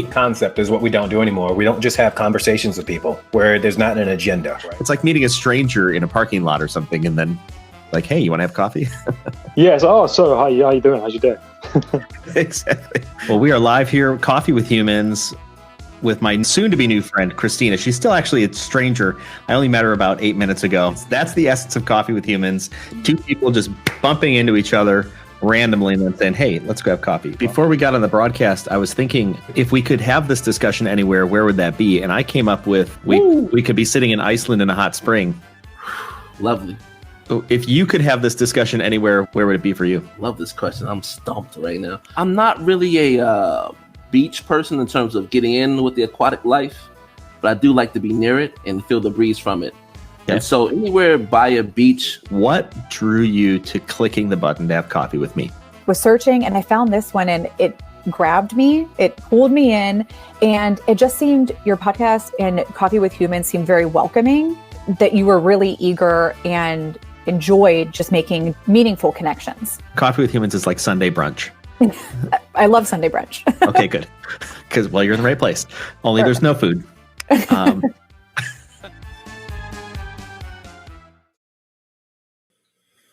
concept is what we don't do anymore. We don't just have conversations with people where there's not an agenda. Right? It's like meeting a stranger in a parking lot or something, and then like, hey, you want to have coffee? Yes. Oh, so how you doing? How's your day? Exactly. Well, we are live here, Coffee with Humans, with my soon-to-be new friend, Christina. She's still actually a stranger. I only met her about 8 minutes ago. That's the essence of Coffee with Humans. Two people just bumping into each other randomly and then saying, hey, let's grab coffee. Before we got on the broadcast, I was thinking, if we could have this discussion anywhere, where would that be? And I came up with, we could be sitting in Iceland in a hot spring. Lovely. If you could have this discussion anywhere, where would it be for you? Love this question. I'm stumped right now. I'm not really a beach person in terms of getting in with the aquatic life, but I do like to be near it and feel the breeze from it. Okay. And so anywhere by a beach. What drew you to clicking the button to have coffee with me? Was searching and I found this one and it grabbed me, it pulled me in, and it just seemed, your podcast and Coffee with Humans seemed very welcoming, that you were really eager and enjoyed just making meaningful connections. Coffee with Humans is like Sunday brunch. I love Sunday brunch. Okay, good. Because, well, you're in the right place. Only There's no food.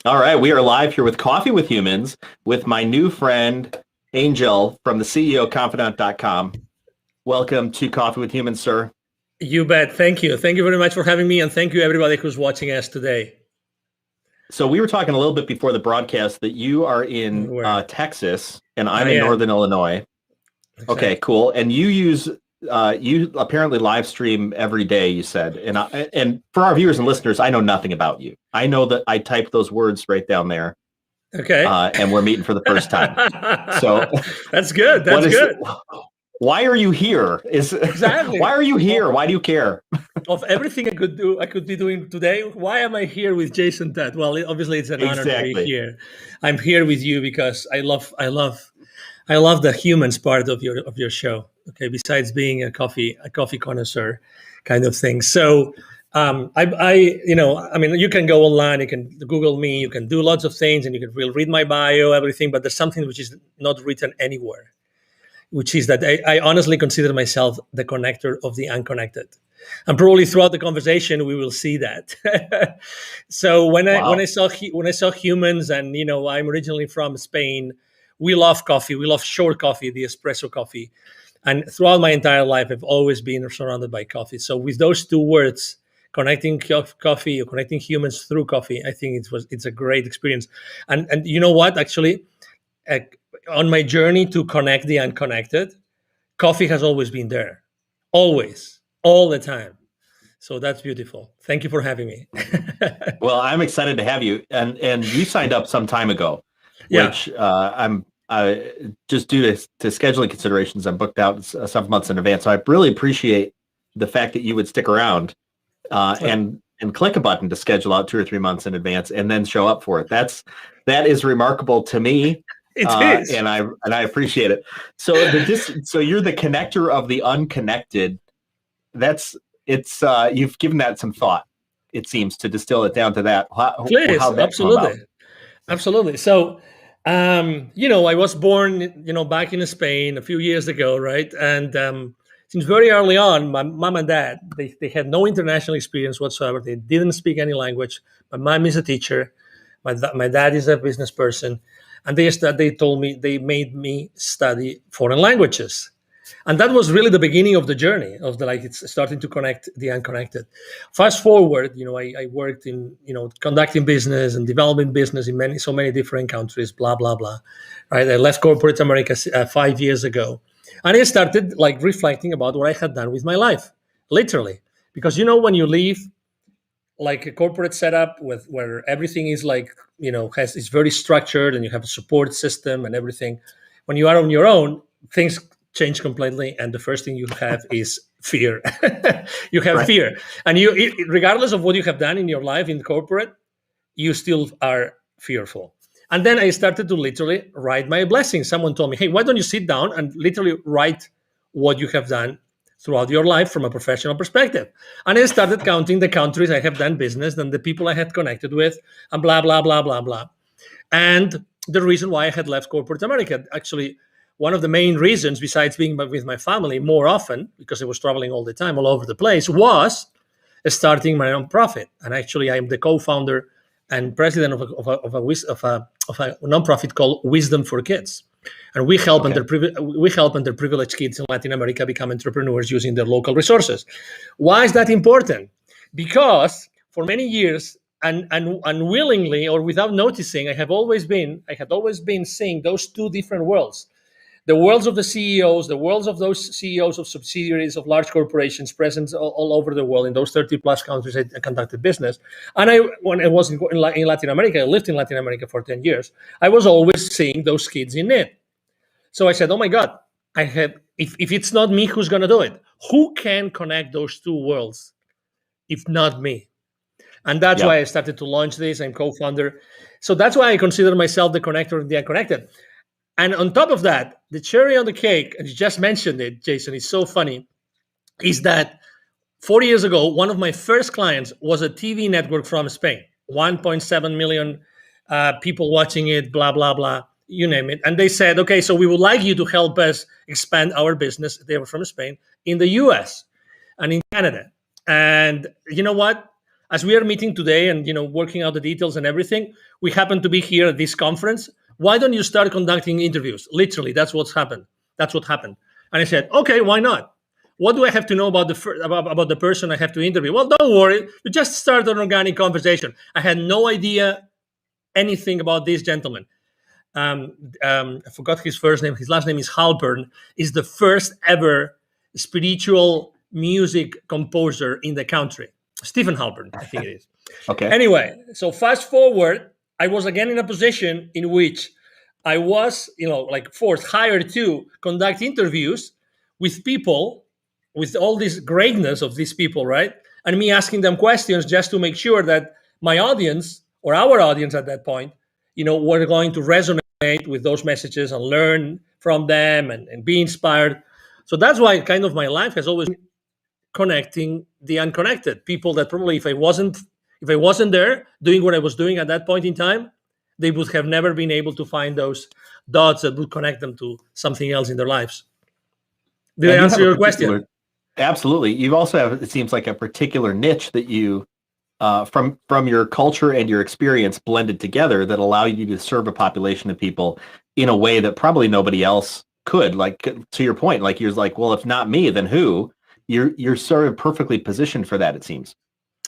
All right, we are live here with Coffee with Humans with my new friend, Angel from the CEO Confidant.com. Welcome to Coffee with Humans, sir. You bet. Thank you. Thank you very much for having me, and thank you everybody who's watching us today. So we were talking a little bit before the broadcast that you are in Texas, and I'm in Northern Illinois. Exactly. Okay, cool. And you use you apparently live stream every day, you said. And for our viewers and listeners, I know nothing about you. I know that I typed those words right down there. Okay. And we're meeting for the first time. So that's good. That's good. Why are you here? Exactly. Why are you here? Why do you care? Of everything I could be doing today, why am I here with Jason Todd? Well, obviously it's an honor to be here. I'm here with you because I love the humans part of your show. Okay, besides being a coffee connoisseur kind of thing. So you can go online, you can Google me, you can do lots of things, and you can read my bio, everything, but there's something which is not written anywhere, which is that I honestly consider myself the connector of the unconnected. And probably throughout the conversation, we will see that. So when I saw humans, and I'm originally from Spain, we love coffee. We love short coffee, the espresso coffee. And throughout my entire life, I've always been surrounded by coffee. So with those two words, connecting coffee or connecting humans through coffee, I think it's a great experience. And you know what? Actually, on my journey to connect the unconnected, coffee has always been there. Always. All the time. So that's beautiful. Thank you for having me. Well, I'm excited to have you. And you signed up some time ago, which I'm just due to scheduling considerations, I'm booked out several months in advance. So I really appreciate the fact that you would stick around and click a button to schedule out 2 or 3 months in advance and then show up for it. That is remarkable to me. It is. And I appreciate it. So you're the connector of the unconnected. You've given that some thought, it seems, to distill it down to that. Please, absolutely. So, I was born, back in Spain a few years ago, right? And since very early on, my mom and dad, they had no international experience whatsoever. They didn't speak any language. My mom is a teacher. My dad is a business person. And they made me study foreign languages. And that was really the beginning of the journey of it's starting to connect the unconnected. Fast forward, I worked in, conducting business and developing business in so many different countries, blah, blah, blah. Right. I left corporate America 5 years ago. And I started reflecting about what I had done with my life, literally. Because, when you leave like a corporate setup where everything is is very structured and you have a support system and everything, when you are on your own, things change completely, and the first thing you have is fear. You have fear, and regardless of what you have done in your life in corporate, you still are fearful. And then I started to literally write my blessings. Someone told me, hey, why don't you sit down and literally write what you have done throughout your life from a professional perspective? And I started counting the countries I have done business and the people I had connected with, and blah, blah, blah, blah, blah. And the reason why I had left corporate America, actually, one of the main reasons, besides being with my family more often, because I was traveling all the time, all over the place, was starting my nonprofit. And actually, I am the co-founder and president of a nonprofit called Wisdom for Kids. And we help underprivileged kids in Latin America become entrepreneurs using their local resources. Why is that important? Because for many years, and unwillingly or without noticing, I had always been seeing those two different worlds. The worlds of the CEOs, the worlds of those CEOs of subsidiaries of large corporations present all over the world in those 30 plus countries I conducted business. And when I was in Latin America, I lived in Latin America for 10 years, I was always seeing those kids in need. So I said, oh my God, if it's not me, who's going to do it? Who can connect those two worlds if not me? And that's why I started to launch this. I'm co-founder. So that's why I consider myself the connector of the unconnected. And on top of that, the cherry on the cake, and you just mentioned it, Jason, it's so funny, is that 40 years ago, one of my first clients was a TV network from Spain, 1.7 million people watching it, blah, blah, blah, you name it. And they said, okay, so we would like you to help us expand our business. They were from Spain, in the US and in Canada. And you know what? As we are meeting today and, working out the details and everything, we happen to be here at this conference. Why don't you start conducting interviews? Literally, that's what's happened. That's what happened. And I said, okay, why not? What do I have to know about the person I have to interview? Well, don't worry. You just start an organic conversation. I had no idea anything about this gentleman. I forgot his first name. His last name is Halpern. Is the first ever spiritual music composer in the country. Stephen Halpern, I think it is. Okay. Anyway, so fast forward, I was again in a position in which I was, hired to conduct interviews with people, with all this greatness of these people, right? And me asking them questions just to make sure that my audience, or our audience at that point, were going to resonate with those messages and learn from them and be inspired. So that's why kind of my life has always been connecting the unconnected. People that probably if I wasn't there doing what I was doing at that point in time, they would have never been able to find those dots that would connect them to something else in their lives. Did I answer your question? Absolutely. You also have, it seems like, a particular niche that you, from your culture and your experience blended together, that allow you to serve a population of people in a way that probably nobody else could. Like, to your point, like you're like, well, if not me, then who? You're sort of perfectly positioned for that, it seems.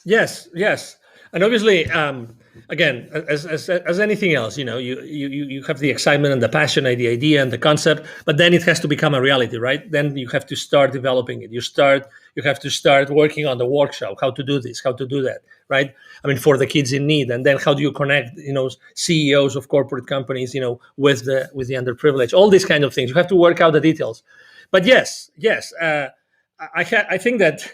Yes. And obviously, again, as anything else, you have the excitement and the passion and the idea and the concept, but then it has to become a reality, right? Then you have to start developing it. You have to start working on the workshop, how to do this, how to do that, right? I mean, for the kids in need. And then how do you connect, CEOs of corporate companies, with the underprivileged, all these kind of things. You have to work out the details. But yes. I think that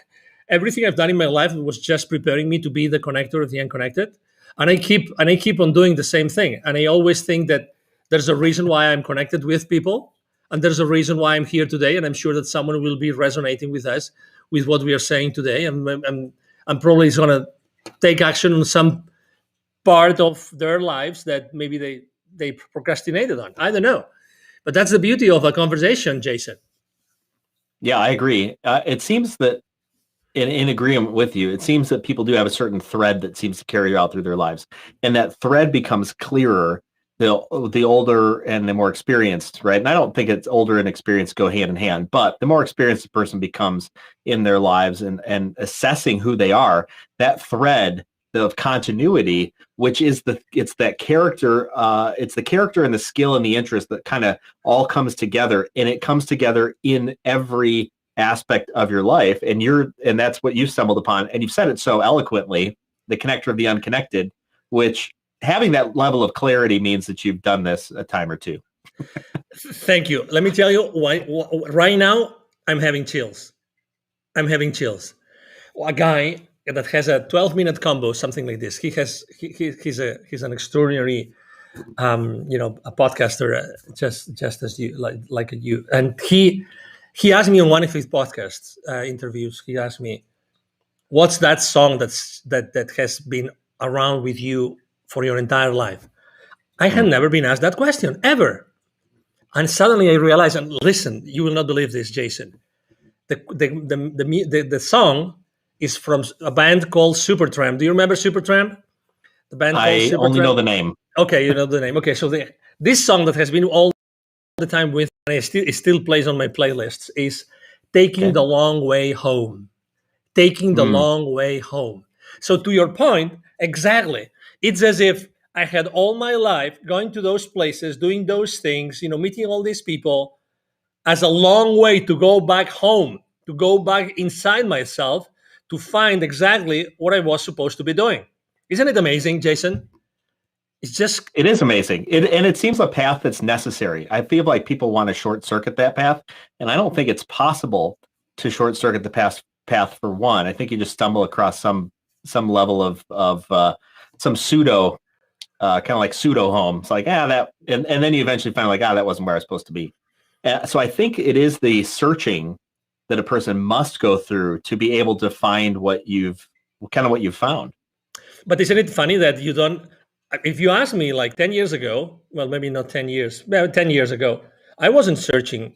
everything I've done in my life was just preparing me to be the connector of the unconnected, and I keep on doing the same thing. And I always think that there's a reason why I'm connected with people, and there's a reason why I'm here today. And I'm sure that someone will be resonating with us, with what we are saying today, and I'm probably going to take action on some part of their lives that maybe they procrastinated on. I don't know, but that's the beauty of a conversation, Jason. Yeah, I agree. It seems that, in agreement with you, it seems that people do have a certain thread that seems to carry out through their lives, and that thread becomes clearer the older and the more experienced, right? And I don't think it's older and experienced go hand in hand, but the more experienced a person becomes in their lives and assessing who they are, that thread of continuity, which is it's the character and the skill and the interest that kind of all comes together, and it comes together in every aspect of your life. And that's what you've stumbled upon, and you've said it so eloquently, the connector of the unconnected, which having that level of clarity means that you've done this a time or two. Thank you. Let me tell you why right now I'm having chills. A guy that has a 12-minute combo, something like this. He's an extraordinary, a podcaster, just as you like you. And he asked me on one of his podcast interviews. He asked me, "What's that song that has been around with you for your entire life?" I had never been asked that question ever. And suddenly I realized, and listen, you will not believe this, Jason. The song is from a band called Supertramp. Do you remember Supertramp? The band called I Supertramp? only know the name. Okay, you know the name. Okay, so this song that has been all the time with, and it still plays on my playlists, is Taking the Long Way Home. Taking the long way home. So to your point, exactly. It's as if I had all my life going to those places, doing those things, meeting all these people as a long way to go back home, to go back inside myself to find exactly what I was supposed to be doing. Isn't it amazing, Jason? It is amazing. And it seems a path that's necessary. I feel like people want to short circuit that path. And I don't think it's possible to short circuit the path for one. I think you just stumble across some level of some pseudo kind of like pseudo home. It's like, that, and then you eventually find like, that wasn't where I was supposed to be. So I think it is the searching that a person must go through to be able to find what you've found. But isn't it funny that you don't, if you ask me like 10 years ago, well, maybe not 10 years, 10 years ago, I wasn't searching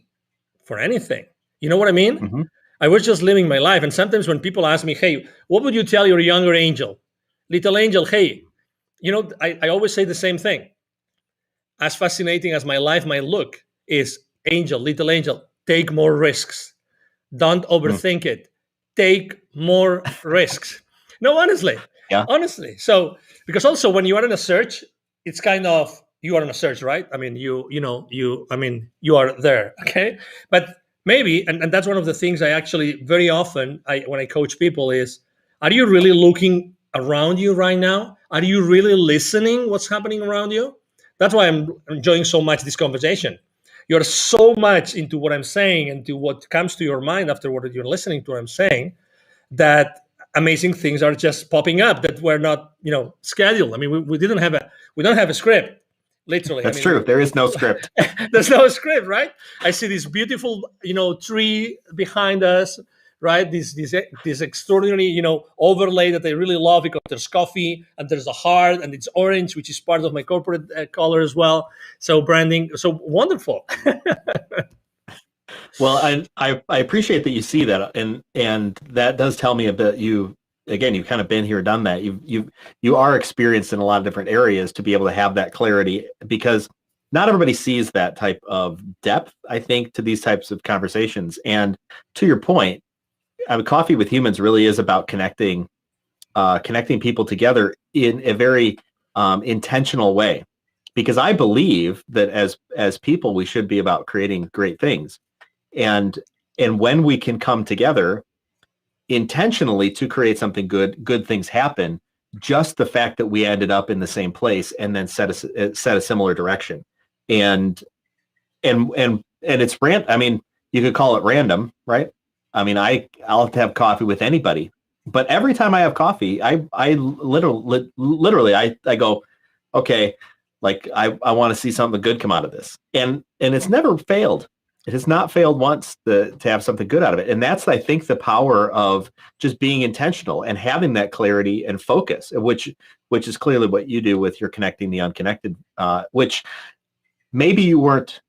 for anything. You know what I mean? Mm-hmm. I was just living my life. And sometimes when people ask me, hey, what would you tell your younger angel? Little angel, hey, I always say the same thing. As fascinating as my life might look, is little angel, take more risks. Don't overthink it. Take more risks. No, honestly. Yeah. Honestly. So, because also when you are in a search, it's kind of, you are in a search, right? I mean, you are there. Okay. But maybe, and that's one of the things I actually very often, when I coach people is, are you really looking around you right now? Are you really listening what's happening around you? That's why I'm enjoying so much this conversation. You're so much into what I'm saying and to what comes to your mind after what you're listening to what I'm saying, that amazing things are just popping up that were not, scheduled. I mean, we don't have a script, literally. That's true. There is no script. There's no script, right? I see this beautiful, tree behind us, right? This extraordinary, overlay that I really love because there's coffee and there's a heart and it's orange, which is part of my corporate color as well. So branding, so wonderful. Well, I appreciate that you see that, and that does tell me a bit. You've kind of been here, done that. You are experienced in a lot of different areas to be able to have that clarity, because not everybody sees that type of depth, I think, to these types of conversations. And to your point, Coffee with Humans really is about connecting people together in a very intentional way, because I believe that as people, we should be about creating great things. And when we can come together intentionally to create something good things happen. Just the fact that we ended up in the same place and then set a similar direction, and it's random. I mean, you could call it random, right? I mean, I'll have coffee with anybody, but every time I have coffee, I literally I go, okay, like I want to see something good come out of this, and it's never failed. It has not failed once to have something good out of it. And that's, I think, the power of just being intentional and having that clarity and focus, which is clearly what you do with your connecting the unconnected, which maybe you weren't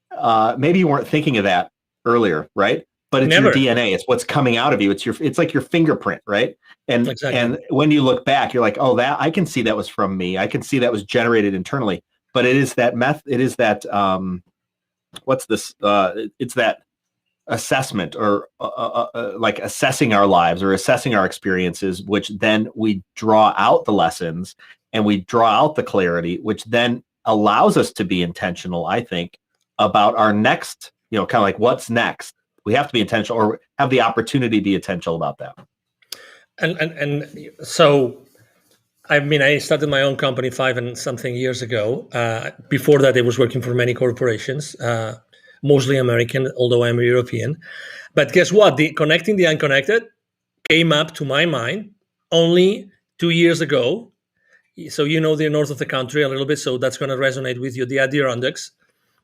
thinking of that earlier, right? But it's Never. your DNA. It's what's coming out of you. It's like your fingerprint, right? And Exactly. And when you look back, you're like, oh, that I can see that was from me. I can see that was generated internally. But it is that it is that what's this? It's that assessment, or like assessing our lives or assessing our experiences, which then we draw out the lessons and we draw out the clarity, which then allows us to be intentional, I think, about our next, kind of like what's next. We have to be intentional, or have the opportunity to be intentional about that. And so, I mean, I started my own company 5 and something years ago. Before that, I was working for many corporations, mostly American, although I'm European. But guess what? Connecting the unconnected came up to my mind only 2 years ago. So the north of the country a little bit, so that's going to resonate with you, the Adirondacks.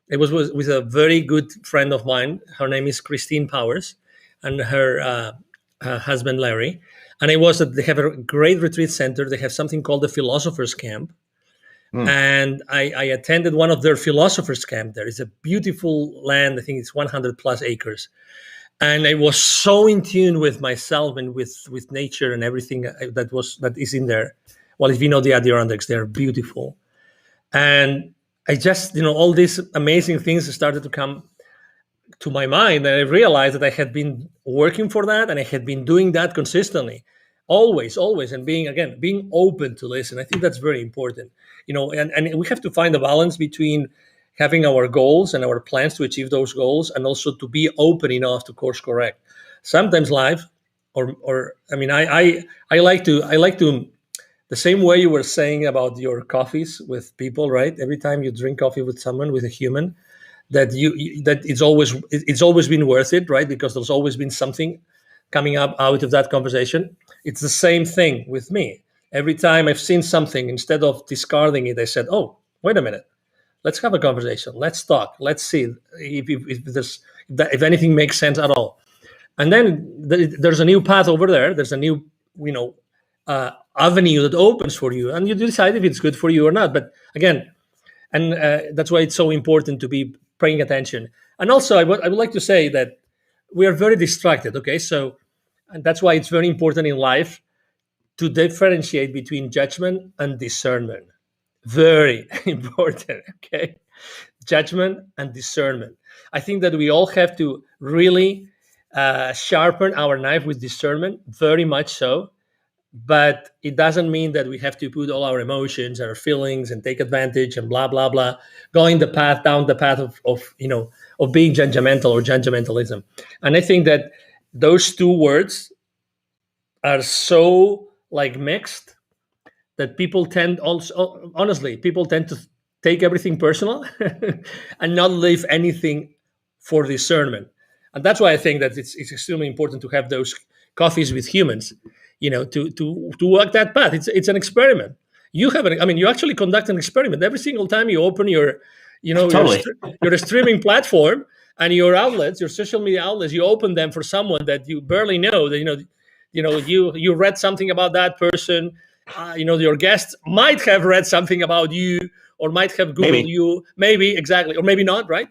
It was with a very good friend of mine. Her name is Christine Powers, and her husband, Larry. And they have a great retreat center. They have something called the Philosopher's Camp. And I attended one of their philosophers' camp. There is a beautiful land. I think it's 100 plus acres. And I was so in tune with myself and with nature and everything that is in there. Well, if you know the Adirondacks, they're beautiful. And I just, all these amazing things started to come to my mind, and I realized that I had been working for that, and I had been doing that consistently, always, and being open to listen. I think that's very important, and we have to find a balance between having our goals and our plans to achieve those goals, and also to be open enough to course correct. Sometimes life, I like to, the same way you were saying about your coffees with people, right? Every time you drink coffee with someone, with a human, that it's always been worth it, right? Because there's always been something coming up out of that conversation. It's the same thing with me. Every time I've seen something, instead of discarding it, I said, "Oh, wait a minute. Let's have a conversation. Let's talk. Let's see if anything makes sense at all." And then there's a new path over there. There's a new, avenue that opens for you, and you decide if it's good for you or not. But again, and that's why it's so important to be paying attention. And also, I would like to say that we are very distracted. Okay, and that's why it's very important in life to differentiate between judgment and discernment. Very important. Okay, judgment and discernment. I think that we all have to really sharpen our knife with discernment, very much so. But it doesn't mean that we have to put all our emotions, our feelings, and take advantage and blah blah blah, down the path of being judgmental or judgmentalism. And I think that those two words are so mixed that people tend to take everything personal and not leave anything for discernment. And that's why I think that it's extremely important to have those coffees with humans, to walk that path. It's an experiment. You actually conduct an experiment every single time you open your streaming platform and your outlets, your social media outlets. You open them for someone that you barely know. That you read something about that person. Your guests might have read something about you, or might have Googled you, maybe, exactly, or maybe not, right?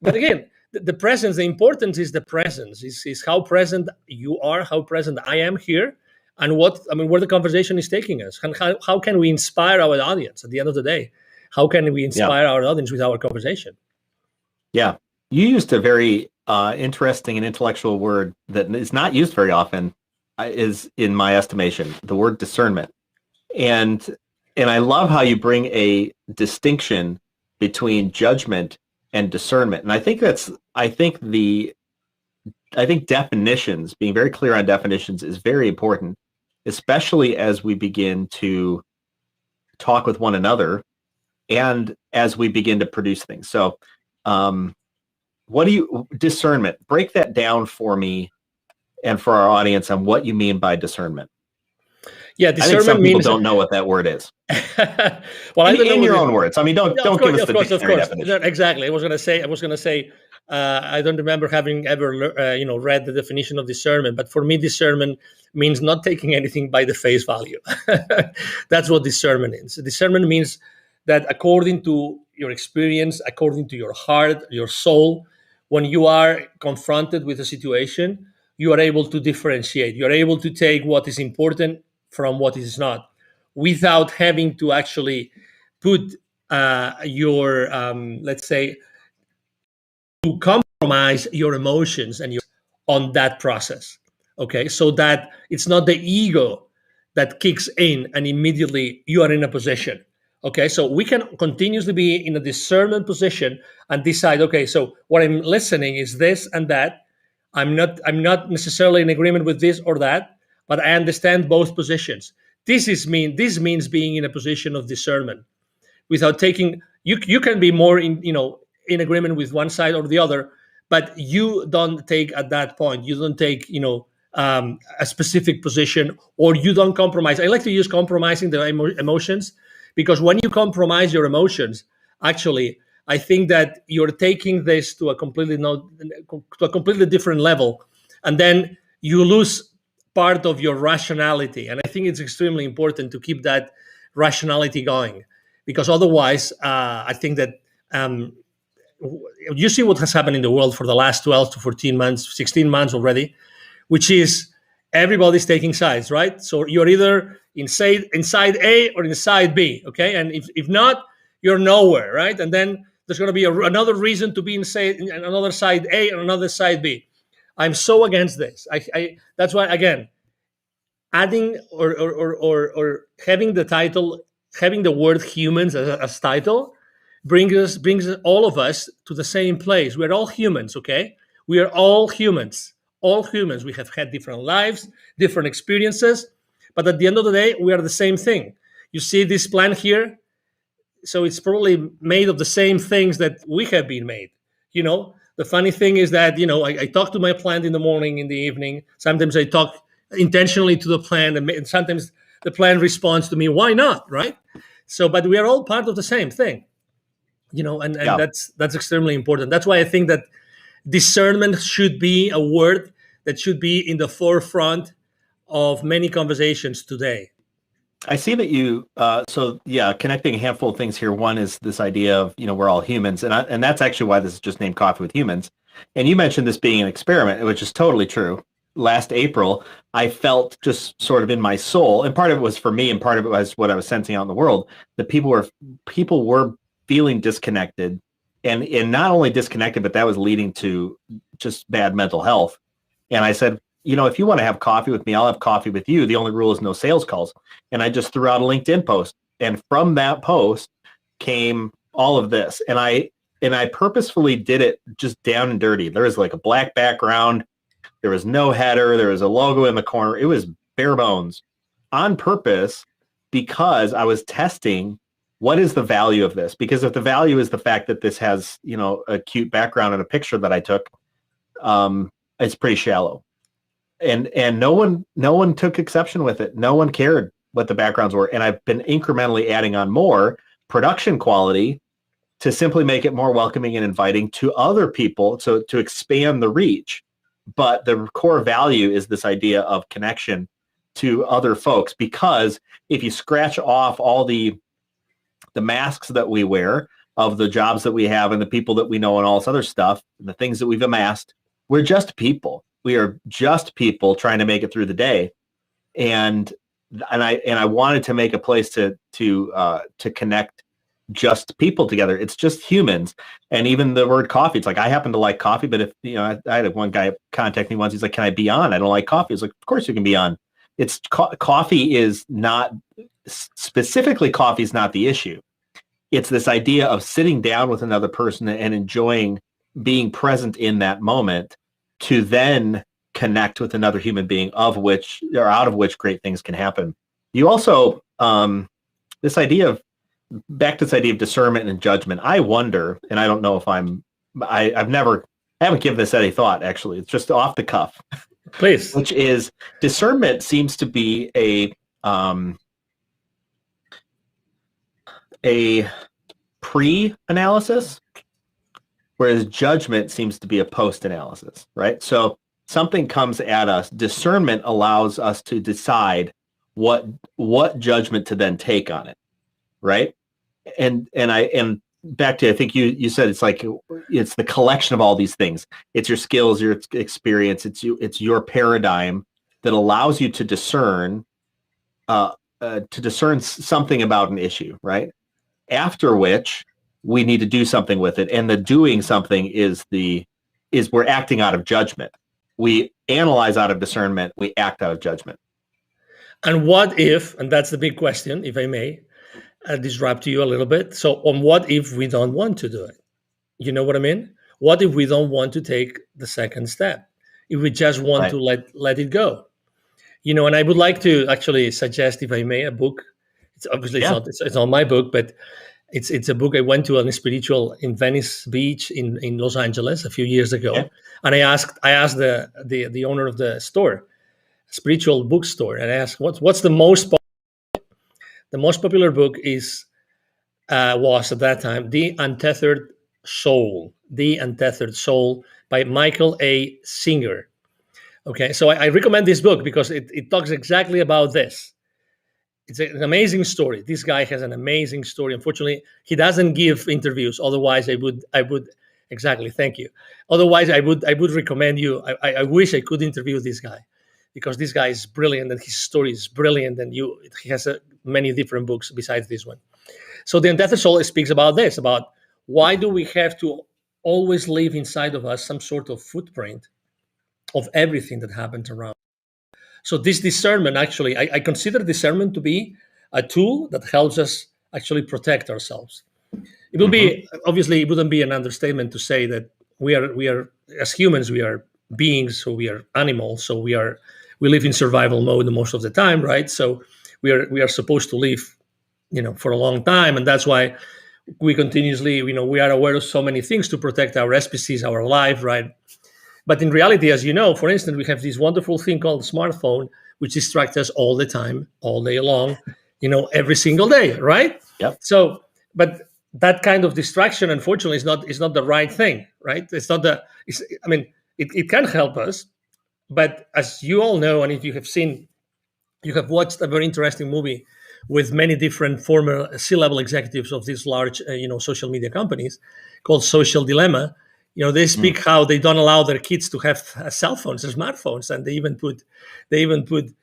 But again, the presence, the importance is the presence, is how present you are, how present I am here, and where the conversation is taking us, and how can we inspire our audience at the end of the day? How can we inspire our audience with our conversation? Yeah. You used a very interesting and intellectual word that is not used very often, is, in my estimation, the word discernment. And I love how you bring a distinction between judgment and discernment. And I think definitions, being very clear on definitions, is very important, especially as we begin to talk with one another and as we begin to produce things. So discernment, break that down for me and for our audience on what you mean by discernment. Yeah, discernment, I think some people means, don't know what that word is. Well, I don't know in your own words. Don't give us the dictionary definition. Exactly. I was going to say. I don't remember having ever, read the definition of discernment. But for me, discernment means not taking anything by the face value. That's what discernment is. Discernment means that according to your experience, according to your heart, your soul, when you are confronted with a situation, you are able to differentiate. You are able to take what is important from what is not, without having to actually put your, let's say, to compromise your emotions and on that process. Okay, so that it's not the ego that kicks in and immediately you are in a position. Okay, so we can continuously be in a discernment position and decide, okay, so what I'm listening is this and that. I'm not necessarily in agreement with this or that, but I understand both positions. This means being in a position of discernment, without taking. You can be more in agreement with one side or the other, but you don't take at that point. You don't take a specific position, or you don't compromise. I like to use compromising the emotions, because when you compromise your emotions, actually, I think that you're taking this to a completely different level, and then you lose part of your rationality. And I think it's extremely important to keep that rationality going, because otherwise, I think that you see what has happened in the world for the last 12 to 14 months, 16 months already, which is everybody's taking sides, right? So you're either inside A or inside B, okay? And if not, you're nowhere, right? And then there's going to be another reason to be inside another side A and another side B. I'm so against this. That's why, again, adding or having the title, having the word humans as title brings all of us to the same place. We're all humans, okay? We are all humans. All humans. We have had different lives, different experiences, but at the end of the day, we are the same thing. You see this plant here? So it's probably made of the same things that we have been made. You know, the funny thing is that, I talk to my plant in the morning, in the evening. Sometimes I talk intentionally to the plant, and sometimes the plant responds to me. Why not, right? So, but we are all part of the same thing, and that's extremely important. That's why I think that discernment should be a word that should be in the forefront of many conversations today. I see that you, connecting a handful of things here. One is this idea of, we're all humans. And that's actually why this is just named Coffee with Humans. And you mentioned this being an experiment, which is totally true. Last April, I felt just sort of in my soul, and part of it was for me and part of it was what I was sensing out in the world, that people were feeling disconnected and not only disconnected, but that was leading to just bad mental health. And I said, if you want to have coffee with me, I'll have coffee with you. The only rule is no sales calls. And I just threw out a LinkedIn post. And from that post came all of this. And I purposefully did it just down and dirty. There was like a black background. There was no header. There was a logo in the corner. It was bare bones on purpose because I was testing what is the value of this? Because if the value is the fact that this has, a cute background and a picture that I took, it's pretty shallow. And no one took exception with it. No one cared what the backgrounds were. And I've been incrementally adding on more production quality to simply make it more welcoming and inviting to other people, to expand the reach. But the core value is this idea of connection to other folks, because if you scratch off all the masks that we wear of the jobs that we have and the people that we know and all this other stuff, and the things that we've amassed, we're just people. We are just people trying to make it through the day, and I wanted to make a place to connect just people together. It's just humans, and even the word coffee. It's like, I happen to like coffee, but if I had one guy contact me once. He's like, "Can I be on? I don't like coffee." It's like, "Of course you can be on." It's coffee is not specifically coffee is not the issue. It's this idea of sitting down with another person and enjoying being present in that moment, to then connect with another human being, out of which great things can happen. You also, this idea of discernment and judgment. I wonder, and I don't know if I haven't given this any thought, actually. It's just off the cuff. Please. Which is, discernment seems to be a pre-analysis, whereas judgment seems to be a post-analysis, right? So something comes at us. Discernment allows us to decide what judgment to then take on it, right? And back to, I think you said it's like, it's the collection of all these things. It's your skills, your experience, it's your paradigm that allows you to discern something about an issue, right? After which we need to do something with it. And the doing something is we're acting out of judgment. We analyze out of discernment, we act out of judgment. And what if, and that's the big question, if I may, disrupt you a little bit. So on what if we don't want to do it? You know what I mean? What if we don't want to take the second step? If we just want to let it go? And I would like to actually suggest, if I may, a book. It's obviously it's not my book, but it's a book. I went to a spiritual in Venice Beach in Los Angeles a few years ago, and I asked the owner of the store, spiritual bookstore, and I asked what's the most popular book was at that time The Untethered Soul by Michael A. Singer. Okay, so I recommend this book because it talks exactly about this. It's an amazing story. This guy has an amazing story. Unfortunately, he doesn't give interviews. Otherwise, I would exactly. Thank you. Otherwise, I would recommend you. I wish I could interview this guy, because this guy is brilliant and his story is brilliant, and he has many different books besides this one. So the Untethered Soul speaks about this, about why do we have to always leave inside of us some sort of footprint of everything that happens around. So this discernment, actually, I consider discernment to be a tool that helps us actually protect ourselves. It will be, obviously, it wouldn't be an understatement to say that we are as humans, we are beings, so we are animals, so we live in survival mode most of the time, right? So we are supposed to live, for a long time, and that's why we continuously, we are aware of so many things to protect our species, our life, right? But in reality, as you know, for instance, we have this wonderful thing called smartphone, which distracts us all the time, all day long, every single day, right? Yep. So, but that kind of distraction, unfortunately, is not the right thing, right? It can help us, but as you all know, and if you have watched a very interesting movie with many different former C-level executives of these large, social media companies called Social Dilemma. They speak how they don't allow their kids to have cell phones or smartphones, and they even put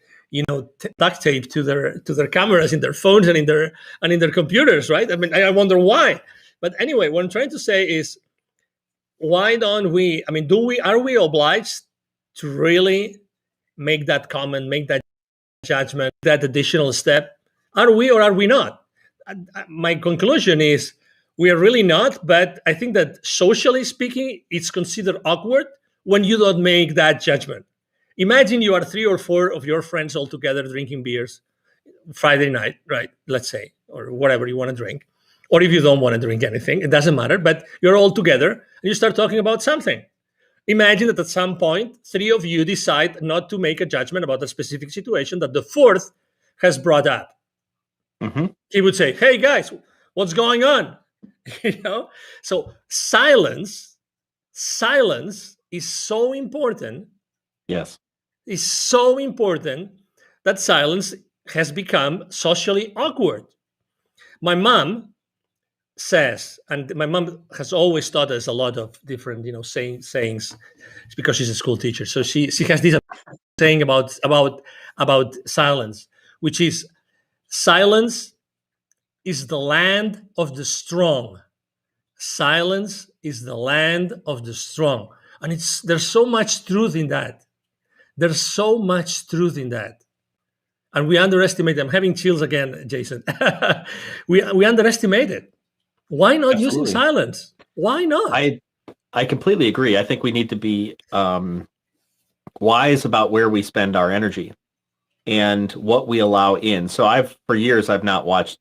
duct tape to their cameras in their phones and in their computers, right? I wonder why. But anyway, what I'm trying to say is, why don't we? Are we obliged to really make that comment, make that judgment, that additional step? Are we or are we not? My conclusion is, we are really not, but I think that socially speaking, it's considered awkward when you don't make that judgment. Imagine you are 3 or 4 of your friends all together drinking beers Friday night, right? Let's say, or whatever you want to drink. Or if you don't want to drink anything, it doesn't matter, but you're all together and you start talking about something. Imagine that at some point, 3 of you decide not to make a judgment about a specific situation that the 4th has brought up. He would say, "Hey guys, what's going on?" So silence is so important. Yes. It's so important that silence has become socially awkward. My mom says, and my mom has always taught us a lot of different, sayings. It's because she's a school teacher. So she has this saying about silence, which is, silence is the land of the strong. Silence is the land of the strong. And there's so much truth in that. There's so much truth in that. And we underestimate, I'm having chills again, Jason. we underestimate it. Why not using silence? Why not? I completely agree. I think we need to be wise about where we spend our energy and what we allow in. So for years, I've not watched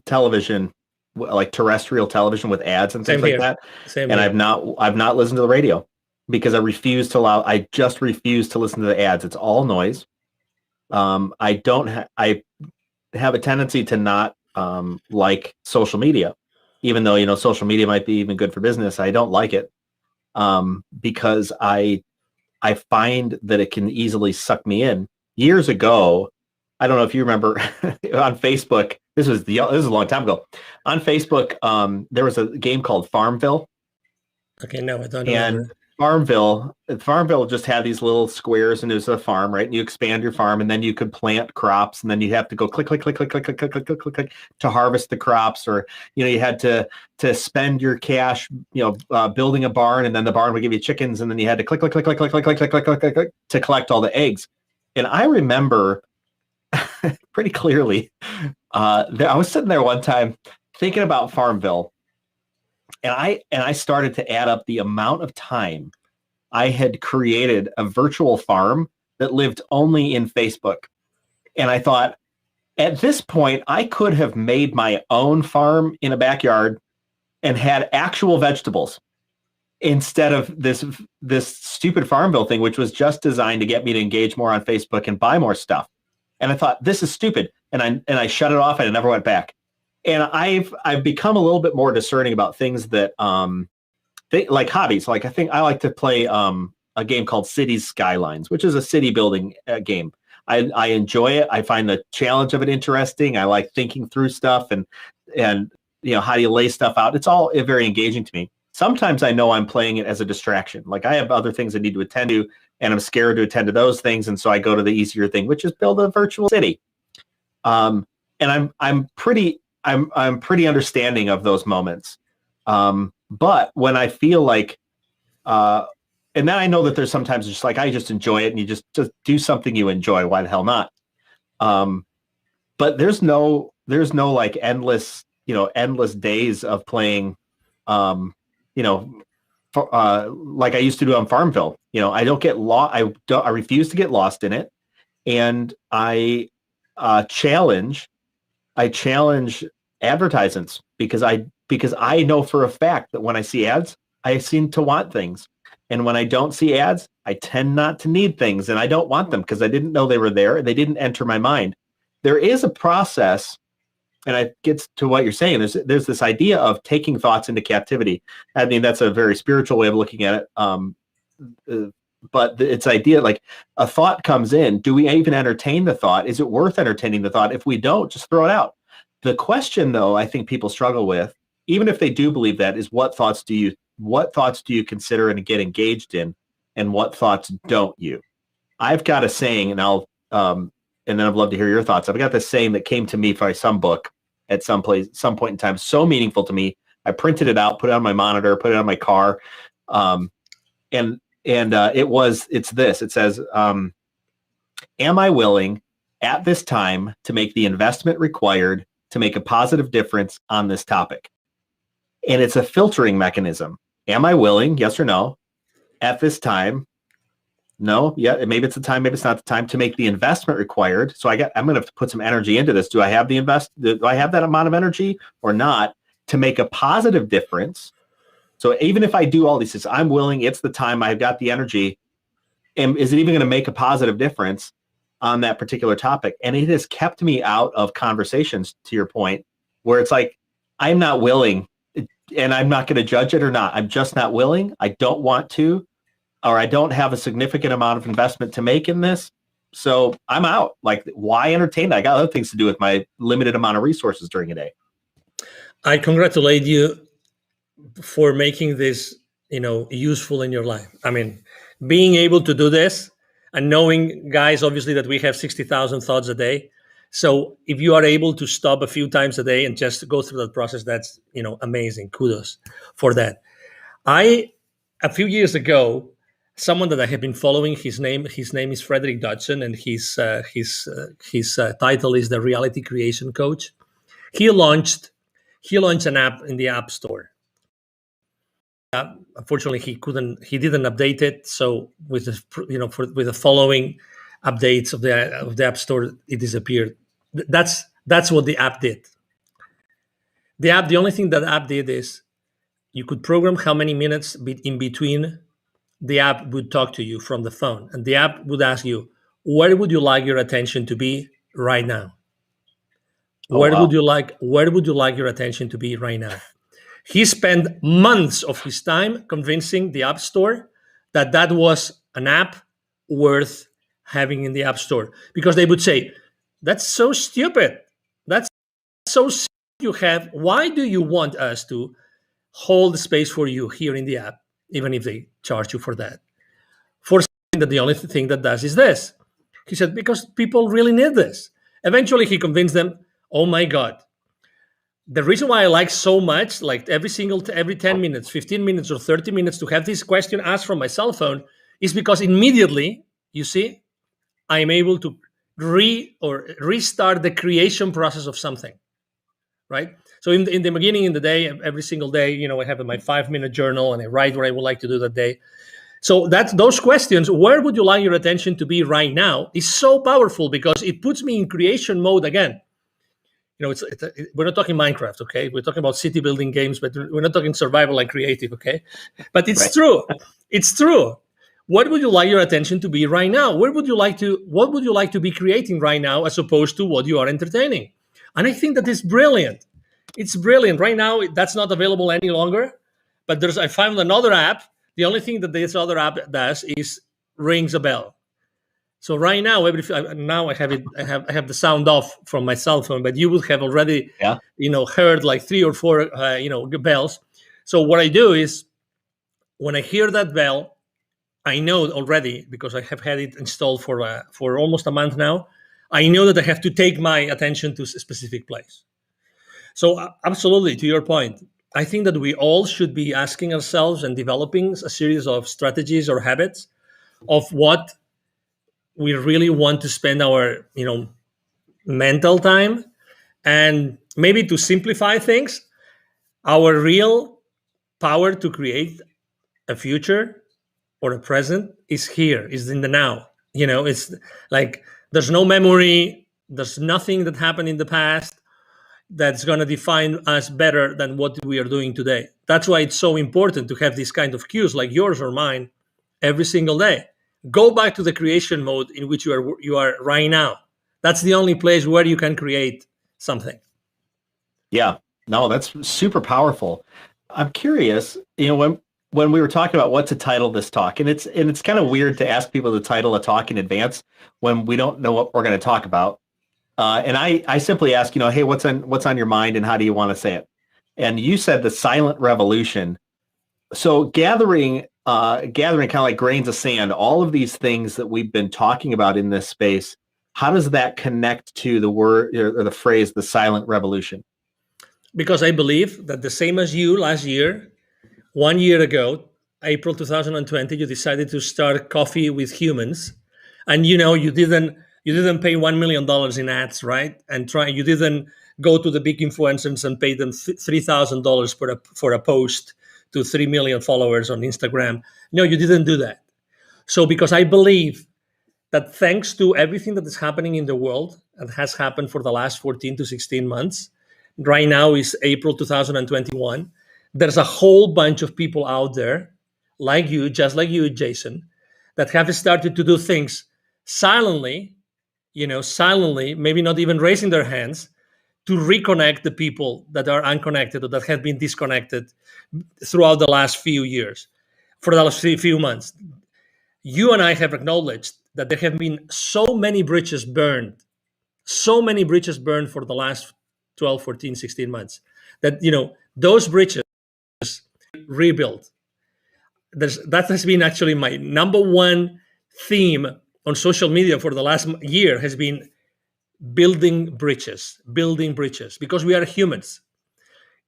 television, like terrestrial television with ads and things like that. And I've not listened to the radio because I just refuse to listen to the ads. It's all noise. I have a tendency to not like social media, even though, social media might be even good for business. I don't like it because I find that it can easily suck me in. Years ago, I don't know if you remember on Facebook, this was a long time ago. On Facebook, there was a game called Farmville. Okay, no, I don't know. And Farmville just had these little squares, and it was a farm, right? And you expand your farm, and then you could plant crops, and then you have to go click, click, click, click, click, click, click, click, click, click, click to harvest the crops, or you had to spend your cash, building a barn, and then the barn would give you chickens, and then you had to click, click, click, click, click, click, click, click, click, click, click to collect all the eggs. And I remember pretty clearly, I was sitting there one time thinking about Farmville. And I started to add up the amount of time I had created a virtual farm that lived only in Facebook. And I thought, at this point, I could have made my own farm in a backyard and had actual vegetables instead of this stupid Farmville thing, which was just designed to get me to engage more on Facebook and buy more stuff. And I thought, this is stupid. And I shut it off and I never went back. And I've become a little bit more discerning about things that like hobbies. Like I think I like to play a game called Cities Skylines, which is a city building game. I enjoy it. I find the challenge of it interesting. I like thinking through stuff and how do you lay stuff out? It's all very engaging to me. Sometimes I know I'm playing it as a distraction. Like I have other things I need to attend to, and I'm scared to attend to those things, and so I go to the easier thing, which is build a virtual city. And I'm pretty understanding of those moments. But when I feel like, and then I know that there's sometimes just like I just enjoy it, and you just do something you enjoy. Why the hell not? But there's no like endless days of playing. Like I used to do on Farmville. I don't get lost. I refuse to get lost in it, and I challenge advertisements because I know for a fact that when I see ads, I seem to want things, and when I don't see ads, I tend not to need things, and I don't want them because I didn't know they were there and they didn't enter my mind. There is a process. And it gets to what you're saying. There's this idea of taking thoughts into captivity. I mean, that's a very spiritual way of looking at it. But it's idea like a thought comes in. Do we even entertain the thought? Is it worth entertaining the thought? If we don't, just throw it out. The question, though, I think people struggle with, even if they do believe that, is what thoughts do you consider and get engaged in, and what thoughts don't you? I've got a saying, and then I'd love to hear your thoughts. I've got this saying that came to me by some book at some point in time, so meaningful to me. I printed it out, put it on my monitor, put it on my car. It's this, it says, am I willing at this time to make the investment required to make a positive difference on this topic? And it's a filtering mechanism. Am I willing? Yes or no. At this time, no. Yeah, maybe it's the time, maybe it's not the time to make the investment required. So I'm going to have to put some energy into this. Do I have do I have that amount of energy or not to make a positive difference? So even if I do all these things, I'm willing, it's the time, I've got the energy. And is it even going to make a positive difference on that particular topic? And it has kept me out of conversations, to your point, where it's like, I'm not willing, and I'm not going to judge it or not. I'm just not willing. I don't want to, or I don't have a significant amount of investment to make in this. So I'm out. Like, why entertain that? I got other things to do with my limited amount of resources during a day. I congratulate you for making this, useful in your life. I mean, being able to do this and knowing, guys, obviously that we have 60,000 thoughts a day. So if you are able to stop a few times a day and just go through that process, that's, amazing. Kudos for that. A few years ago, someone that I have been following, his name is Frederick Dodson, and his title is the Reality Creation Coach. He launched an app in the App Store. Unfortunately, he didn't update it. So with the following updates of the App Store, it disappeared. That's what the app did. The only thing that the app did is you could program how many minutes in between the app would talk to you from the phone, and the app would ask you, where would you like your attention to be right now? Where would you like your attention to be right now? He spent months of his time convincing the App Store that was an app worth having in the App Store, because they would say, that's so stupid. That's so stupid you have. Why do you want us to hold space for you here in the app, even if they charge you for that? For something that the only thing that does is this. He said, because people really need this. Eventually, he convinced them, oh my God, the reason why I like so much, like every 10 minutes, 15 minutes, or 30 minutes to have this question asked from my cell phone is because immediately, you see, I'm able to restart the creation process of something, right? So in the beginning, in the day, every single day, I have my 5-minute journal and I write what I would like to do that day. So those questions, where would you like your attention to be right now, is so powerful because it puts me in creation mode again. We're not talking Minecraft, okay? We're talking about city building games, but we're not talking survival and creative, okay? But it's true. It's true. What would you like your attention to be right now? What would you like to be creating right now, as opposed to what you are entertaining? And I think that is brilliant. It's brilliant. Right now, that's not available any longer. But I found another app. The only thing that this other app does is rings a bell. So right now, now I have it. I have the sound off from my cell phone, but you would have already, heard like 3 or 4, bells. So what I do is, when I hear that bell, I know already, because I have had it installed for almost a month now. I know that I have to take my attention to a specific place. So absolutely, to your point, I think that we all should be asking ourselves and developing a series of strategies or habits of what we really want to spend our, mental time. And maybe, to simplify things, our real power to create a future or a present is here, is in the now. It's like there's no memory, there's nothing that happened in the past that's going to define us better than what we are doing today. That's why it's so important to have these kind of cues like yours or mine every single day. Go back to the creation mode in which you are right now. That's the only place where you can create something. Yeah, no, that's super powerful. I'm curious, when we were talking about what to title this talk, and it's kind of weird to ask people to title a talk in advance when we don't know what we're going to talk about. And I simply ask, hey, what's on your mind and how do you want to say it? And you said the silent revolution. So gathering kind of like grains of sand, all of these things that we've been talking about in this space, how does that connect to the word or the phrase, the silent revolution? Because I believe that the same as you last year, 1 year ago, April 2020, you decided to start Coffee with Humans, and you didn't pay $1 million in ads, right? And you didn't go to the big influencers and pay them $3,000 for a post to 3 million followers on Instagram. No, you didn't do that. So because I believe that thanks to everything that is happening in the world and has happened for the last 14 to 16 months, right now is April 2021, there's a whole bunch of people out there like you, just like you, Jason, that have started to do things silently, maybe not even raising their hands, to reconnect the people that are unconnected or that have been disconnected throughout the last few years, for the last few months. You and I have acknowledged that there have been so many bridges burned for the last 12, 14, 16 months, that, those bridges rebuilt. That has been actually my number one theme on social media for the last year, has been building bridges, because we are humans.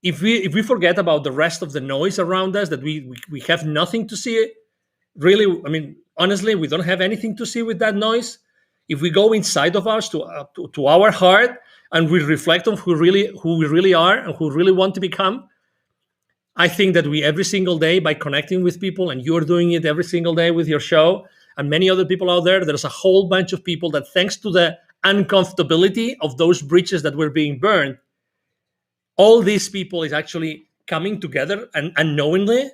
If we forget about the rest of the noise around us, that we have nothing to see, really, honestly, we don't have anything to see with that noise. If we go inside of us to our heart and we reflect on who we really are and who we really want to become, I think that we, every single day, by connecting with people, and you're doing it every single day with your show, and many other people out there's a whole bunch of people that, thanks to the uncomfortability of those bridges that were being burned, all these people is actually coming together and unknowingly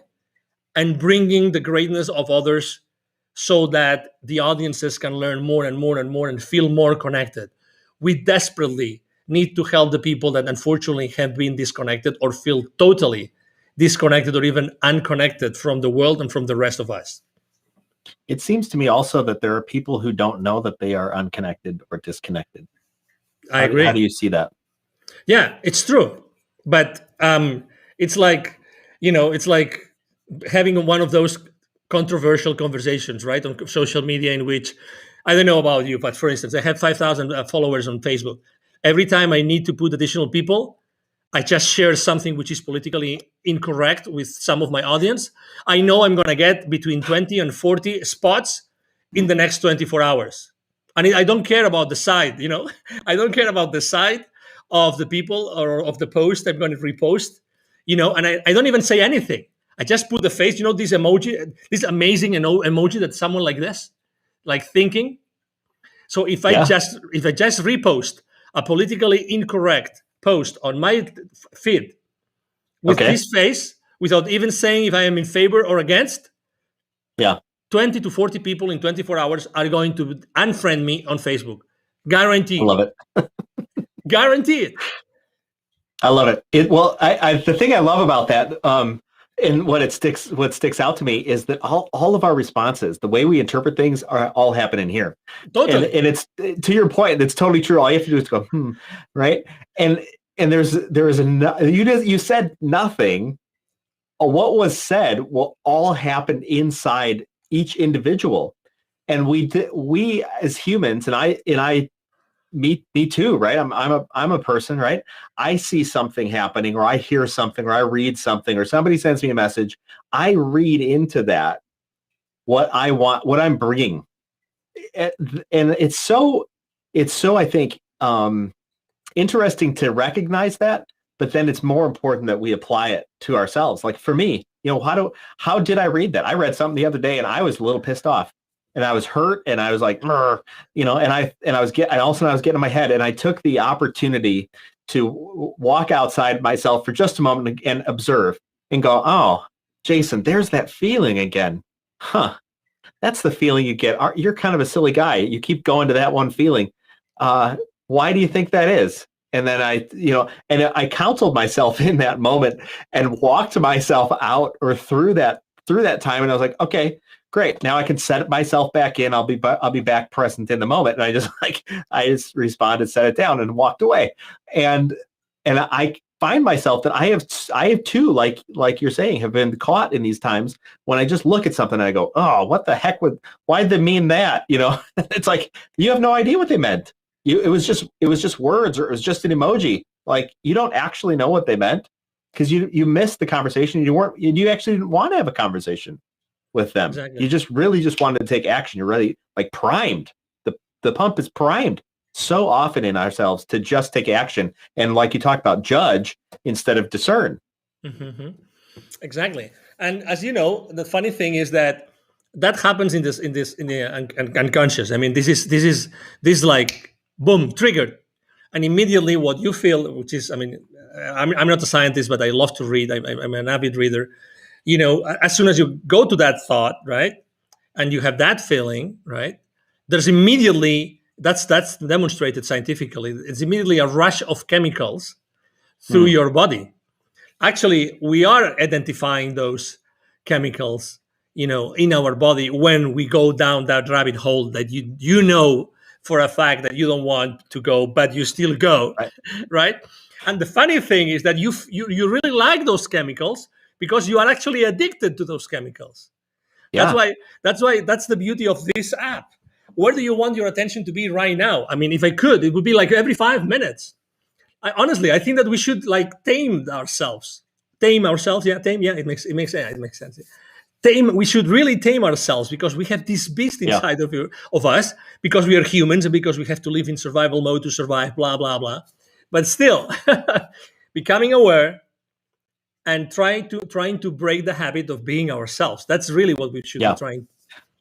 and bringing the greatness of others, so that the audiences can learn more and more and more and feel more connected. We desperately need to help the people that unfortunately have been disconnected or feel totally disconnected or even unconnected from the world and from the rest of us. It seems to me also that there are people who don't know that they are unconnected or disconnected. I agree. How do you see that? Yeah, it's true. But it's like, it's like having one of those controversial conversations, right, on social media, in which, I don't know about you, but for instance, I have 5,000 followers on Facebook. Every time I need to put additional people, I just share something which is politically incorrect with some of my audience. I know I'm going to get between 20 and 40 spots in the next 24 hours. And I don't care about the side, I don't care about the side of the people or of the post I'm going to repost, and I don't even say anything. I just put the face, this emoji, this amazing emoji that someone like this, like thinking. So if I just repost a politically incorrect post on my feed with this face, without even saying if I am in favor or against, 20 to 40 people in 24 hours are going to unfriend me on Facebook. Guaranteed. I love it. Guaranteed. I love it. The thing I love about that, And what sticks out to me is that all of our responses, the way we interpret things, are all happening here. Totally. And it's, to your point, it's totally true. All you have to do is go, right? And you said nothing. What was said will all happen inside each individual. And we as humans, and I me too, right? I'm a person, right? I see something happening, or I hear something, or I read something, or somebody sends me a message. I read into that what I want, what I'm bringing, and it's so I think interesting to recognize that. But then it's more important that we apply it to ourselves. Like for me, how did I read that? I read something the other day and I was a little pissed off. And I was hurt, and I was like, and I was getting in my head, and I took the opportunity to walk outside myself for just a moment and observe and go, oh, Jason, there's that feeling again. Huh. That's the feeling you get. You're kind of a silly guy. You keep going to that one feeling. Why do you think that is? And then I counseled myself in that moment and walked myself out or through that time. And I was like, okay, great. Now I can set myself back in. I'll be back present in the moment. And I just responded, set it down, and walked away. And I find myself that I have too, like you're saying, have been caught in these times when I just look at something and I go, oh, what the heck why'd they mean that? It's like, you have no idea what they meant. It was just words, or it was just an emoji. Like, you don't actually know what they meant because you missed the conversation. You actually didn't want to have a conversation with them. Exactly. You just wanted to take action. You're really like primed. The pump is primed so often in ourselves to just take action. And like you talked about, judge instead of discern. Mm-hmm. Exactly. And as you know, the funny thing is that happens in the unconscious. I mean, this is like, boom, triggered. And immediately what you feel, which is, I mean, I'm not a scientist, but I love to read. I'm an avid reader. As soon as you go to that thought, right, and you have that feeling, right, there's immediately, that's demonstrated scientifically, it's immediately a rush of chemicals through your body. Actually, we are identifying those chemicals, in our body when we go down that rabbit hole that you know for a fact that you don't want to go, but you still go, right? And the funny thing is that you really like those chemicals, because you are actually addicted to those chemicals. Yeah. That's why that's the beauty of this app. Where do you want your attention to be right now? I mean, if I could, it would be like every 5 minutes. I think that we should like tame ourselves. Yeah, it makes sense. We should really tame ourselves, because we have this beast inside of us, because we are humans and because we have to live in survival mode to survive, blah, blah, blah. But still, becoming aware and trying to break the habit of being ourselves. That's really what we should be trying.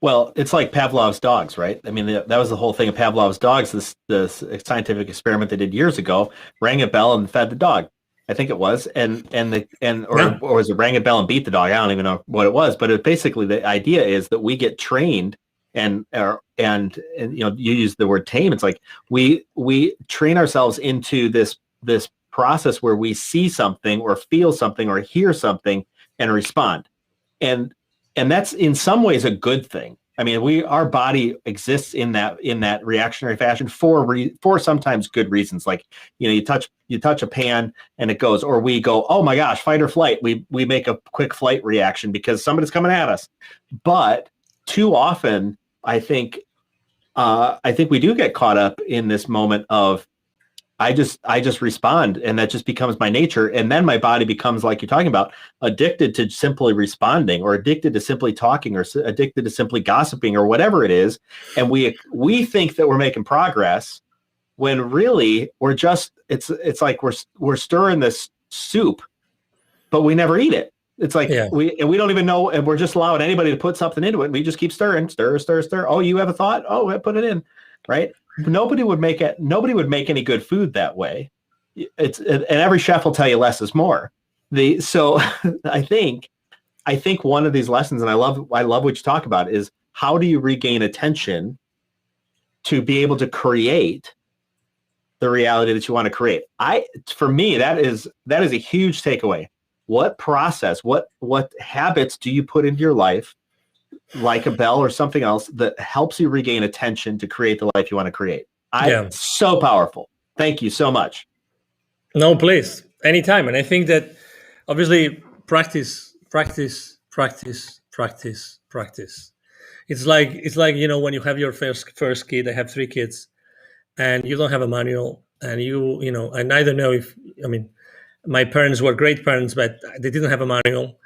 Well, it's like Pavlov's dogs, right? I mean, that was the whole thing of Pavlov's dogs. This scientific experiment they did years ago, rang a bell and fed the dog. I think it was, or was it rang a bell and beat the dog? I don't even know what it was, but basically the idea is that we get trained, and you use the word tame. It's like we train ourselves into this process where we see something or feel something or hear something and respond, and that's in some ways a good thing. I mean, our body exists in that reactionary fashion for sometimes good reasons. Like, you touch a pan and it goes, or we go, oh my gosh, fight or flight. We make a quick flight reaction because somebody's coming at us. But too often, I think we do get caught up in this moment of I just respond, and that just becomes my nature. And then my body becomes, like you're talking about, addicted to simply responding, or addicted to simply talking, or addicted to simply gossiping, or whatever it is. And we think that we're making progress when really we're just, it's like we're stirring this soup, but we never eat it. It's like we don't even know, and we're just allowing anybody to put something into it. And we just keep stir. Oh, you have a thought? Oh, I put it in, right? Nobody would make any good food that way. And every chef will tell you less is more. So I think one of these lessons, and I love what you talk about, is how do you regain attention to be able to create the reality that you want to create. For me, that is a huge takeaway. what process, what habits do you put into your life, like a bell or something else, that helps you regain attention to create the life you want to create? So powerful. Thank you so much. No, please, anytime. And I think that obviously practice. It's like, you know, when you have your first kid. I have 3 kids, and you don't have a manual, and you know, I neither know if, I mean, my parents were great parents, but they didn't have a manual,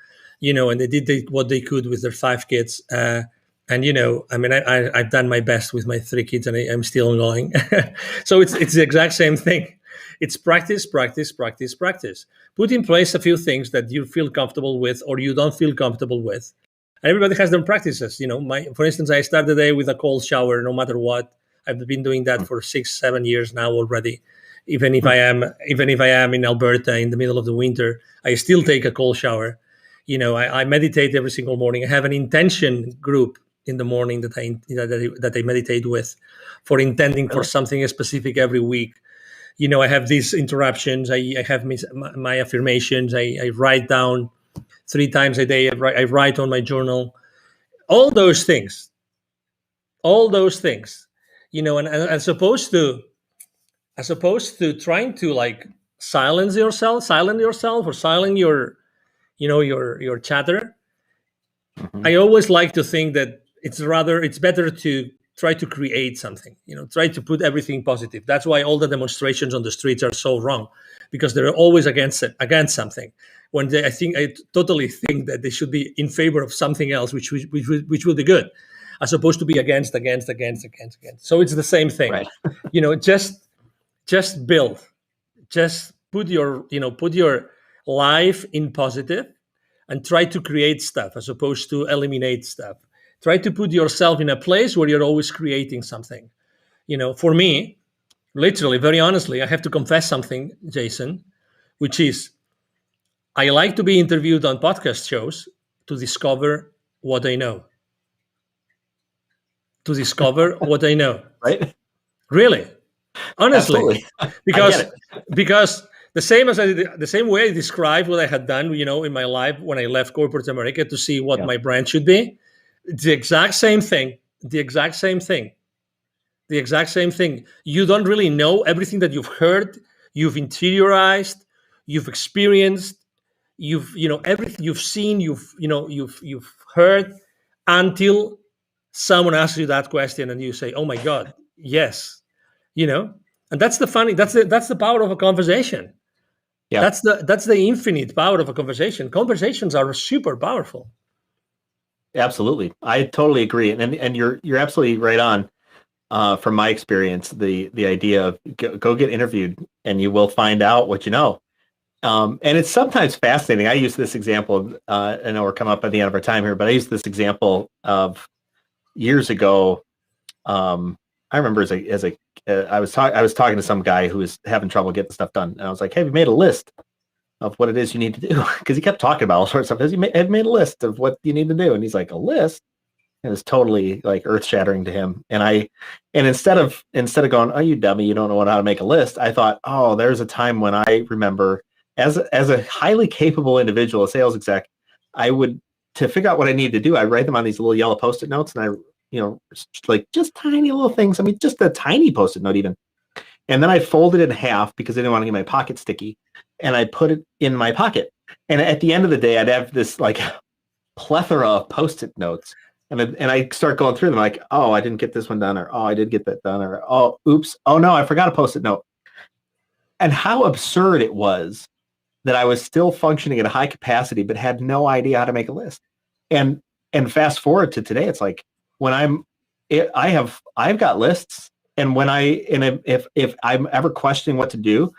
you know, and they did what they could with their 5 kids. And, you know, I mean, I've done my best with my 3 kids, and I'm still going. So it's the exact same thing. It's practice. Put in place a few things that you feel comfortable with or you don't feel comfortable with. And everybody has their practices. You know, for instance, I start the day with a cold shower, no matter what. I've been doing that for 6-7 years now already. Even if I am in Alberta in the middle of the winter, I still take a cold shower. You know, I meditate every single morning. I have an intention group in the morning that I meditate with, for intending for something specific every week. You know, I have these interruptions. I have my affirmations. I write down 3 times a day. I write on my journal. All those things. You know, and as opposed to trying to like silence yourself or silence your, you know, your chatter. I always like to think that it's better to try to create something, you know, try to put everything positive. That's why all the demonstrations on the streets are so wrong, because they're always against something. When I totally think that they should be in favor of something else, which will be good, as opposed to be against. So it's the same thing, right? You know, just build, just put your life in positive, and try to create stuff as opposed to eliminate stuff. Try to put yourself in a place where you're always creating something. You know, for me, literally, very honestly, I have to confess something, Jason, which is I like to be interviewed on podcast shows to discover what I know. Right? Really, honestly. Absolutely. because the same way I described what I had done, you know, in my life when I left corporate America to see what my brand should be. It's the exact same thing. You don't really know everything that you've heard, you've interiorized, you've experienced, everything you've seen, you've heard, until someone asks you that question and you say, "Oh my God, yes," you know. And that's the power of a conversation. Yeah, that's the infinite power of a conversation. Conversations are super powerful. Absolutely, I totally agree, and you're absolutely right on. From my experience, the idea of go get interviewed, and you will find out what you know. And it's sometimes fascinating. I use this example. I know we're coming up at the end of our time here, but I use this example of years ago. I remember I was talking to some guy who was having trouble getting stuff done, and I was like, "Hey, have you made a list of what it is you need to do?" Because he kept talking about all sorts of stuff. Have made a list of what you need to do, and he's like, "A list?" And it's totally like earth shattering to him. And instead of going, "Oh, you dummy, you don't know how to make a list," I thought, "Oh, there's a time when I remember as a highly capable individual, a sales exec, to figure out what I need to do, I write them on these little yellow Post-it notes, and like just tiny little things. I mean, just a tiny Post-it note even. And then I folded it in half because I didn't want to get my pocket sticky, and I put it in my pocket. And at the end of the day, I'd have this like plethora of Post-it notes. And I start going through them like, "Oh, I didn't get this one done," or "Oh, I did get that done," or "Oh, oops. Oh no, I forgot a Post-it note." And how absurd it was that I was still functioning at a high capacity, but had no idea how to make a list. And fast forward to today, it's like when I've got lists, and if I'm ever questioning what to do,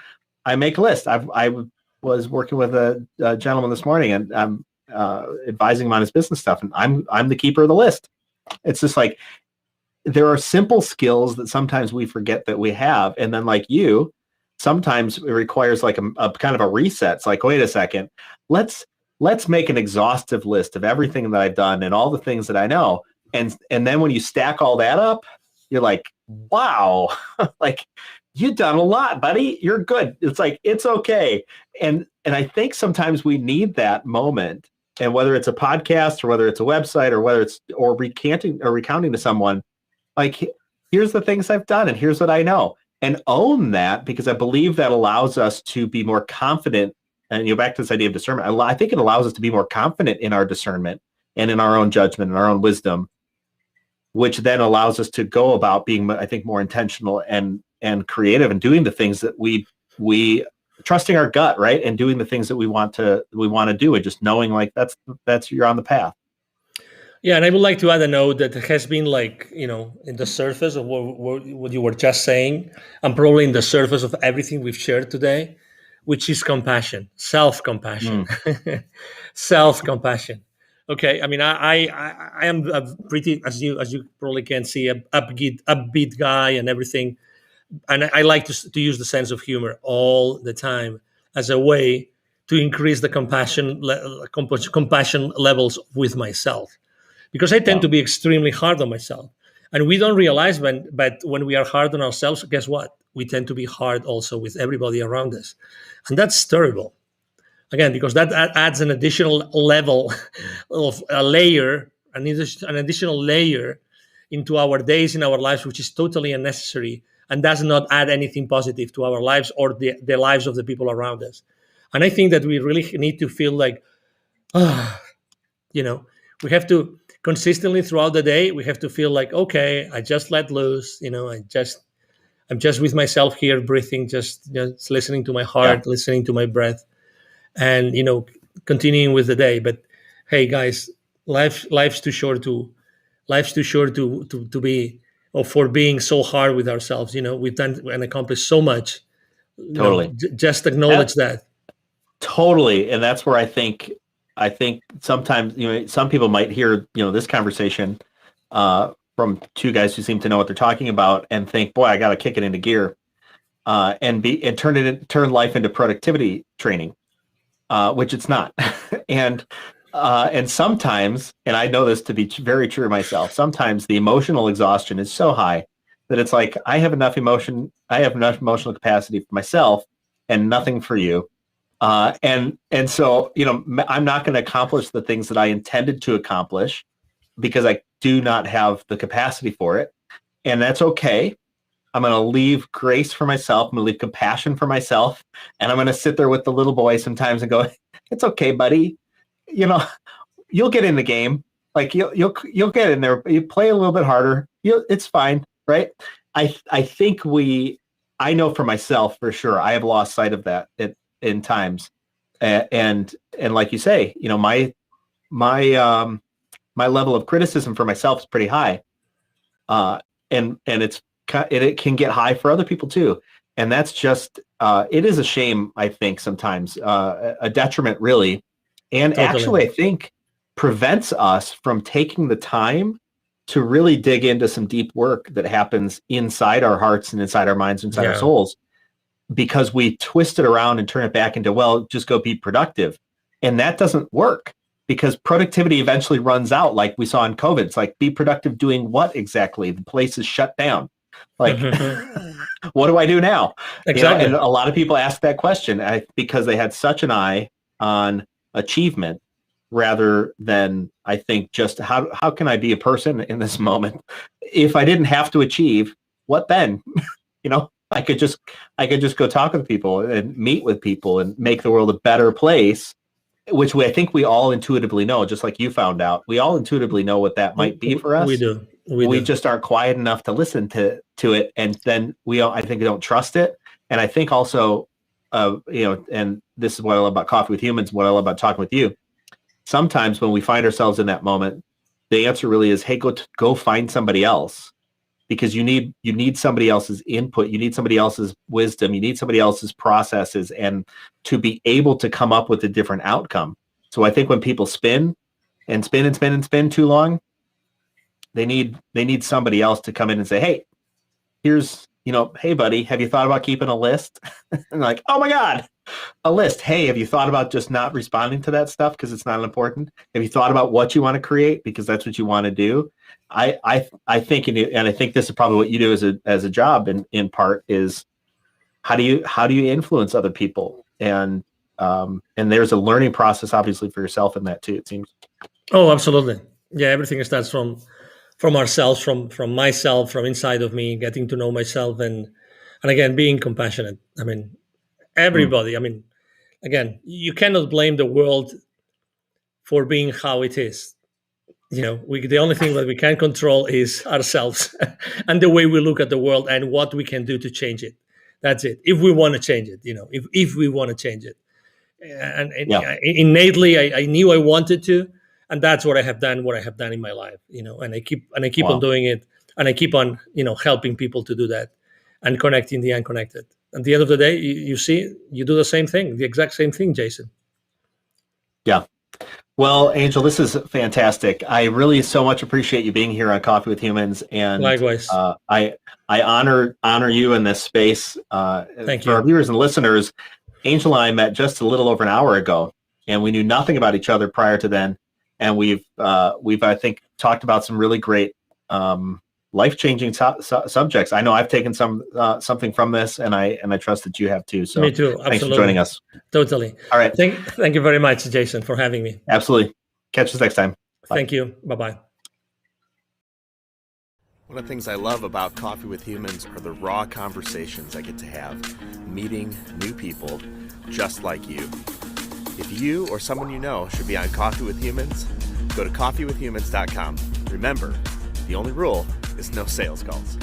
I make a list. I was working with a gentleman this morning, and I'm advising him on his business stuff, and I'm the keeper of the list. It's just like there are simple skills that sometimes we forget that we have, and then like you, sometimes it requires like a kind of a reset. It's like, wait a second, let's make an exhaustive list of everything that I've done and all the things that I know, and then when you stack all that up, you're like, wow, like you've done a lot, buddy. You're good. It's like, it's okay. And I think sometimes we need that moment. And whether it's a podcast or whether it's a website or whether it's recounting to someone, like, here's the things I've done and here's what I know, and own that, because I believe that allows us to be more confident. And back to this idea of discernment, I think it allows us to be more confident in our discernment and in our own judgment and our own wisdom, which then allows us to go about being, I think, more intentional and creative and doing the things that we trusting our gut, right? And doing the things that we want to do, and just knowing like that's you're on the path. Yeah, and I would like to add a note that has been like, in the surface of what you were just saying, and probably in the surface of everything we've shared today, which is compassion, self-compassion, self-compassion. Okay, I mean, I am a pretty, as you probably can see, a upbeat guy and everything, and I like to use the sense of humor all the time as a way to increase the compassion levels with myself, because I tend to be extremely hard on myself, and we don't realize but when we are hard on ourselves, guess what? We tend to be hard also with everybody around us, and that's terrible. Again, because that adds an additional level of a layer, an additional layer into our days in our lives, which is totally unnecessary and does not add anything positive to our lives or the lives of the people around us. And I think that we really need to feel like, we have to consistently throughout the day, we have to feel like, okay, I just let loose, I'm just with myself here, breathing, just listening to my heart, listening to my breath, and continuing with the day. But hey, guys, life's too short to be, or for being so hard with ourselves. We've done and accomplished so much. Totally. Just acknowledge that. Totally, and that's where I think sometimes some people might hear this conversation from two guys who seem to know what they're talking about and think, boy, I got to kick it into gear, and turn life into productivity training, which it's not. and sometimes, and I know this to be very true myself, sometimes the emotional exhaustion is so high that it's like, I have enough emotional capacity for myself and nothing for you. And so, I'm not going to accomplish the things that I intended to accomplish because I do not have the capacity for it. And that's okay. I'm going to leave grace for myself. I'm going to leave compassion for myself. And I'm going to sit there with the little boy sometimes and go, it's okay, buddy. You'll get in the game. Like you'll get in there. You play a little bit harder. It's fine. Right. I think I know for myself, for sure, I have lost sight of that in times. And like you say, my level of criticism for myself is pretty high. And it can get high for other people too. And that's just, it is a shame, I think, sometimes, a detriment really. And Totally. Actually, I think prevents us from taking the time to really dig into some deep work that happens inside our hearts and inside our minds, inside our souls, because we twist it around and turn it back into, well, just go be productive. And that doesn't work, because productivity eventually runs out, like we saw in COVID. It's like, be productive doing what exactly? The place is shut down. Like, what do I do now? Exactly. And a lot of people ask that question because they had such an eye on achievement rather than, I think, just how can I be a person in this moment? If I didn't have to achieve, what then? I could just go talk with people and meet with people and make the world a better place, which I think we all intuitively know, just like you found out. We all intuitively know what that might be for us. We do. We just aren't quiet enough to listen to it, and then I think we don't trust it. And I think also, and this is what I love about Coffee with Humans, what I love about talking with you. Sometimes when we find ourselves in that moment, the answer really is, hey, go find somebody else, because you need somebody else's input, you need somebody else's wisdom, you need somebody else's processes, and to be able to come up with a different outcome. So I think when people spin and spin and spin and spin too long, they need somebody else to come in and say, hey, here's, hey buddy, have you thought about keeping a list? And like, oh my God, a list. Hey, have you thought about just not responding to that stuff because it's not important? Have you thought about what you want to create because that's what you want to do? I think, and I think this is probably what you do as a job in part, is how do you influence other people? And there's a learning process, obviously, for yourself in that too, it seems. Oh, absolutely. Yeah, everything starts from ourselves, from myself, from inside of me, getting to know myself, and again, being compassionate. I mean, everybody. I mean, again, you cannot blame the world for being how it is. The only thing that we can control is ourselves and the way we look at the world and what we can do to change it. That's it. If we want to change it, if we want to change it, and innately, I knew I wanted to, and that's what I have done. What I have done in my life, and I keep on doing it, and I keep on, helping people to do that, and connecting the unconnected. At the end of the day, you see, you do the same thing, the exact same thing, Jason. Yeah. Well, Angel, this is fantastic. I really so much appreciate you being here on Coffee with Humans, and likewise, I honor you in this space. Thank for you. our viewers and listeners. Angel and I met just a little over an hour ago, and we knew nothing about each other prior to then. And we've I think talked about some really great life-changing subjects. I know I've taken something from this, and I trust that you have too. So me too. Absolutely. Thanks for joining us. Totally. All right. Thank you very much, Jason, for having me. Absolutely. Catch us next time. Bye. Thank you. Bye-bye. One of the things I love about Coffee with Humans are the raw conversations I get to have, meeting new people just like you. If you or someone you know should be on Coffee with Humans, go to coffeewithhumans.com. Remember, the only rule is no sales calls.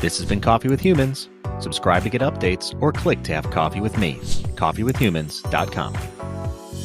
This has been Coffee with Humans. Subscribe to get updates or click to have coffee with me. coffeewithhumans.com.